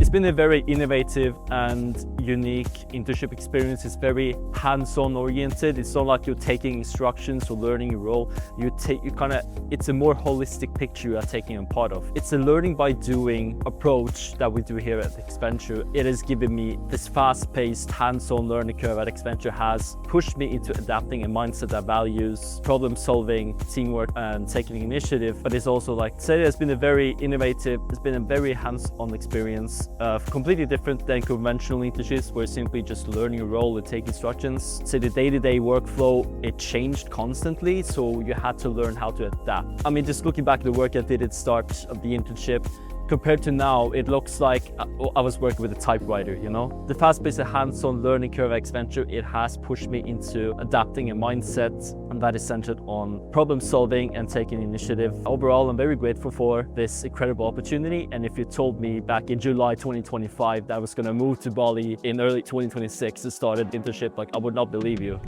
It's been a very innovative and unique internship experience. It's very hands-on oriented. It's not like you're taking instructions or learning a role. It's a more holistic picture you are taking a part of. It's a learning by doing approach that we do here at Accenture. It has given me this fast-paced, hands-on learning curve at Accenture has pushed me into adapting a mindset that values problem solving, teamwork, and taking initiative. But it's also it's been a very innovative, it's been a very hands-on experience. Completely different than conventional internships where simply just learning a role and take instructions. So the day-to-day workflow, it changed constantly, so you had to learn how to adapt. I mean, just looking back at the work I did at the start of the internship, compared to now, it looks like I was working with a typewriter, you know? The fast-paced hands-on learning curve at Accenture, it has pushed me into adapting a mindset, and that is centered on problem solving and taking initiative. Overall, I'm very grateful for this incredible opportunity. And if you told me back in July 2025 that I was gonna move to Bali in early 2026 to start an internship, I would not believe you.